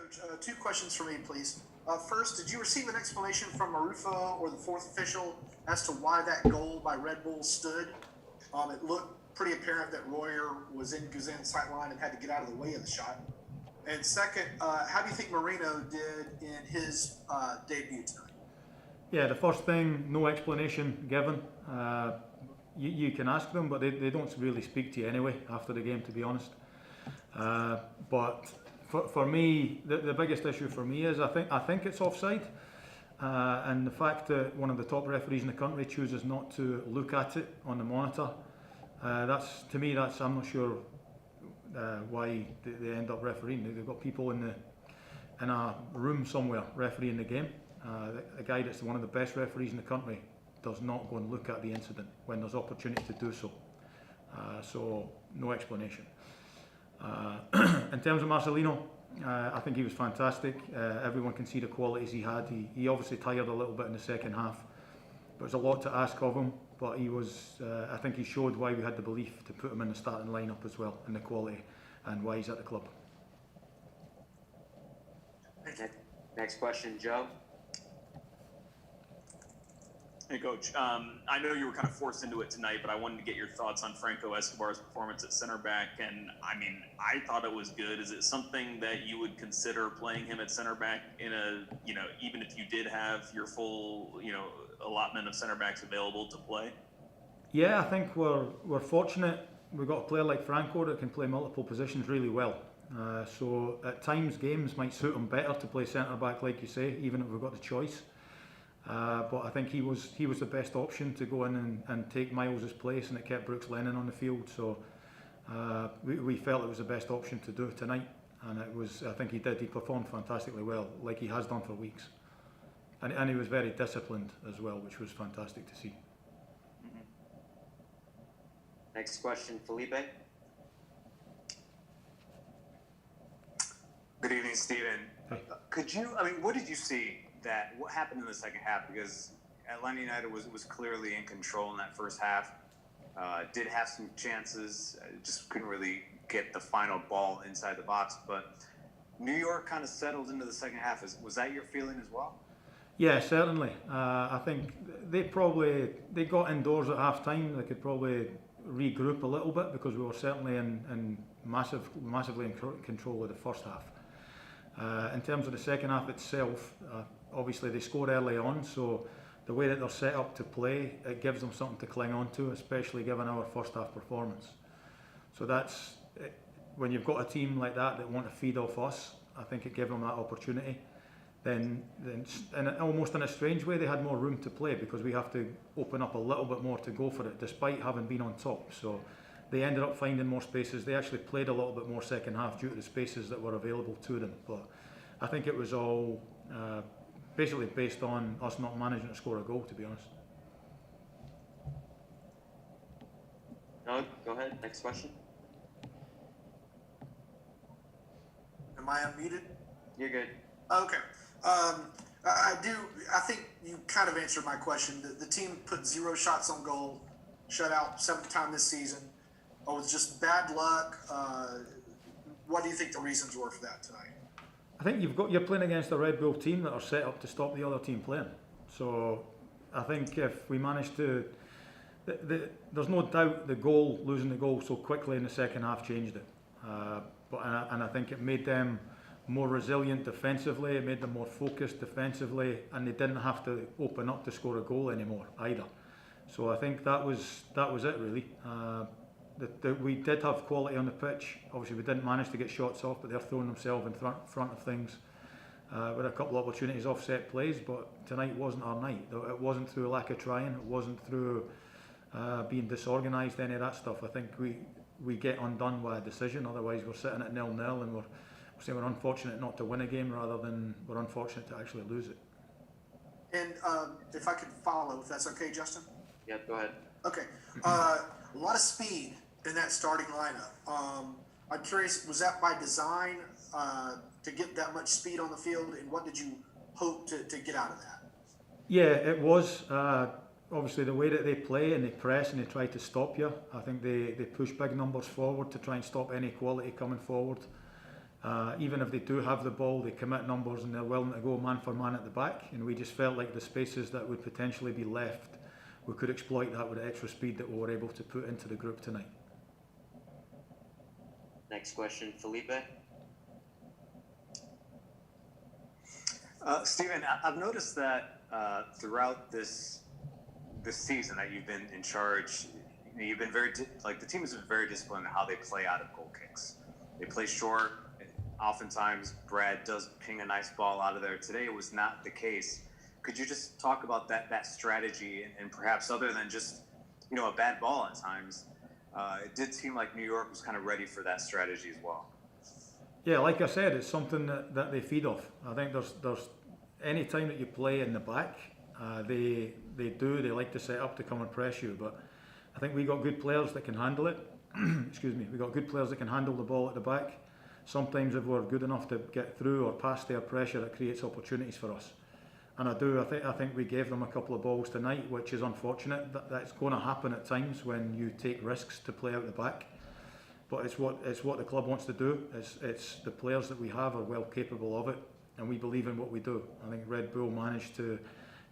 Coach, two questions for me, please. First, did you receive an explanation from Marufo or the fourth official as to why that goal by Red Bull stood? It looked pretty apparent that Royer was in Guzen's sight line and had to get out of the way of the shot. And second, how do you think Marino did in his debut tonight? Yeah, the first thing, no explanation given. You can ask them, but they don't really speak to you anyway after the game, to be honest. But for me, the biggest issue for me is I think it's offside, and the fact that one of the top referees in the country chooses not to look at it on the monitor. That's to me. I'm not sure why they end up refereeing. They've got people in a room somewhere refereeing the game. A guy that's one of the best referees in the country does not go and look at the incident when there's opportunity to do so. So no explanation. In terms of Marcelino, I think he was fantastic. Everyone can see the qualities he had. He obviously tired a little bit in the second half, but there's a lot to ask of him. But he was, I think he showed why we had the belief to put him in the starting lineup as well, and the quality, and why he's at the club. Next question, Joe. Hey, Coach. I know you were kind of forced into it tonight, but I wanted to get your thoughts on Franco Escobar's performance at center back. And I mean, I thought it was good. Is it something that you would consider playing him at center back in even if you did have your full, allotment of center backs available to play? Yeah, I think we're fortunate. We've got a player like Franco that can play multiple positions really well. So at times games might suit him better to play centre back, like you say, even if we've got the choice. But I think he was the best option to go in and take Miles' place, and it kept Brooks Lennon on the field. So we felt it was the best option to do tonight, and it was. I think he did. He performed fantastically well, like he has done for weeks, and he was very disciplined as well, which was fantastic to see. Next question, Felipe. Good evening, Stephen. Hey. What did you see? What happened in the second half? Because Atlanta United was clearly in control in that first half. Did have some chances, just couldn't really get the final ball inside the box. But New York kind of settled into the second half. Was that your feeling as well? Yeah, certainly. I think they got indoors at half time. They could probably regroup a little bit, because we were certainly in massively in control of the first half. In terms of the second half itself, obviously they scored early on, so the way that they're set up to play, it gives them something to cling on to, especially given our first half performance. So that's when you've got a team like that want to feed off us. I think it gave them that opportunity. Then almost in a strange way, they had more room to play, because we have to open up a little bit more to go for it, despite having been on top. So they ended up finding more spaces. They actually played a little bit more second half due to the spaces that were available to them. But I think it was all basically based on us not managing to score a goal, to be honest. No, go ahead. Next question. Am I unmuted? You're good. Okay. I think you kind of answered my question. The team put 0 shots on goal, shut out 7th time this season. It was just bad luck. What do you think the reasons were for that tonight? I think you're playing against a Red Bull team that are set up to stop the other team playing. So I think if we manage to, there's no doubt losing the goal so quickly in the second half changed it. And I think it made them more resilient defensively. It made them more focused defensively, and they didn't have to open up to score a goal anymore either. So I think that was it really. We did have quality on the pitch. Obviously we didn't manage to get shots off, but they're throwing themselves in front of things with a couple of opportunities off set plays. But tonight wasn't our night. It wasn't through a lack of trying. It wasn't through being disorganised, any of that stuff. I think we get undone by a decision. Otherwise we're sitting at 0-0, and we're unfortunate not to win a game rather than we're unfortunate to actually lose it. And if I could follow, if that's okay, Justin? Yeah, go ahead. Okay. A lot of speed in that starting lineup. I'm curious, was that by design to get that much speed on the field, and what did you hope to get out of that? Yeah, it was. Obviously the way that they play and they press and they try to stop you, I think they push big numbers forward to try and stop any quality coming forward. Even if they do have the ball, they commit numbers and they're willing to go man for man at the back. And we just felt like the spaces that would potentially be left, we could exploit that with the extra speed that we were able to put into the group tonight. Next question, Felipe. Stephen, I've noticed that throughout this season that you've been in charge, you've been the team has been very disciplined in how they play out of goal kicks. They play short. Oftentimes, Brad does ping a nice ball out of there. Today, it was not the case. Could you just talk about that strategy and perhaps other than just a bad ball at times? It did seem like New York was kind of ready for that strategy as well. Yeah, like I said, it's something that they feed off. I think there's any time that you play in the back, they like to set up to come and press you. But I think we got good players that can handle it. Excuse me. We got good players that can handle the ball at the back. Sometimes if we're good enough to get through or past their pressure, it creates opportunities for us. And I think we gave them a couple of balls tonight, which is unfortunate. That's going to happen at times when you take risks to play out the back. But it's what the club wants to do. It's the players that we have are well capable of it, and we believe in what we do. I think Red Bull managed to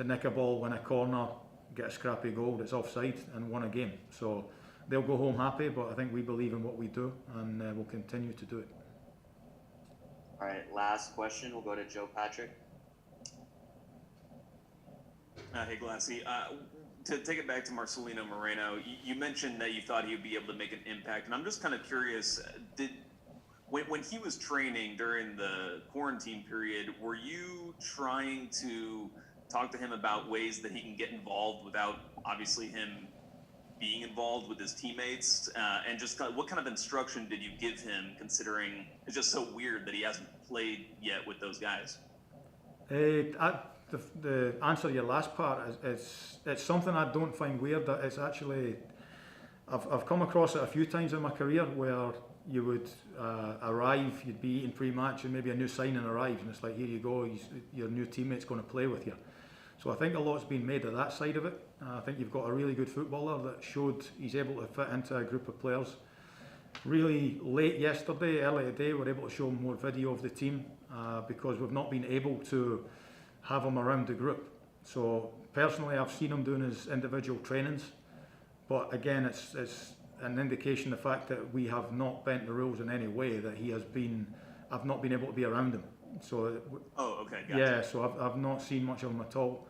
nick a ball, win a corner, get a scrappy goal that's offside, and won a game. So they'll go home happy. But I think we believe in what we do, and we'll continue to do it. All right, last question. We'll go to Joe Patrick. Hey, Glassy. To take it back to Marcelino Moreno, you mentioned that you thought he would be able to make an impact, and I'm just kind of curious, when he was training during the quarantine period, were you trying to talk to him about ways that he can get involved without obviously him being involved with his teammates, and just what kind of instruction did you give him, considering it's just so weird that he hasn't played yet with those guys? The answer to your last part is it's something I don't find weird. That it's actually I've come across it a few times in my career where you would arrive, you'd be eating pre-match, and maybe a new signing arrives, and it's like, here you go, your new teammate's going to play with you. So I think a lot's been made of that side of it. I think you've got a really good footballer that showed he's able to fit into a group of players. Really late yesterday, early today, we're able to show more video of the team because we've not been able to have him around the group. So personally, I've seen him doing his individual trainings, but again, it's an indication of the fact that we have not bent the rules in any way, that I've not been able to be around him. So okay, gotcha. Yeah, so I've not seen much of him at all.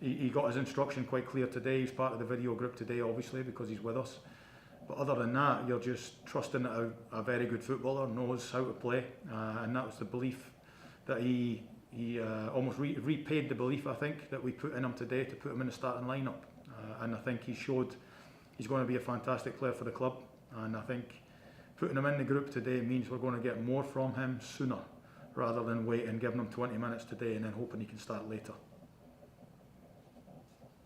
He got his instruction quite clear today. He's part of the video group today, obviously, because he's with us. But other than that, you're just trusting that a very good footballer knows how to play, and that was the belief that he almost repaid the belief, I think, that we put in him today to put him in the starting lineup. And I think he showed he's going to be a fantastic player for the club. And I think putting him in the group today means we're going to get more from him sooner, rather than wait and giving him 20 minutes today and then hoping he can start later.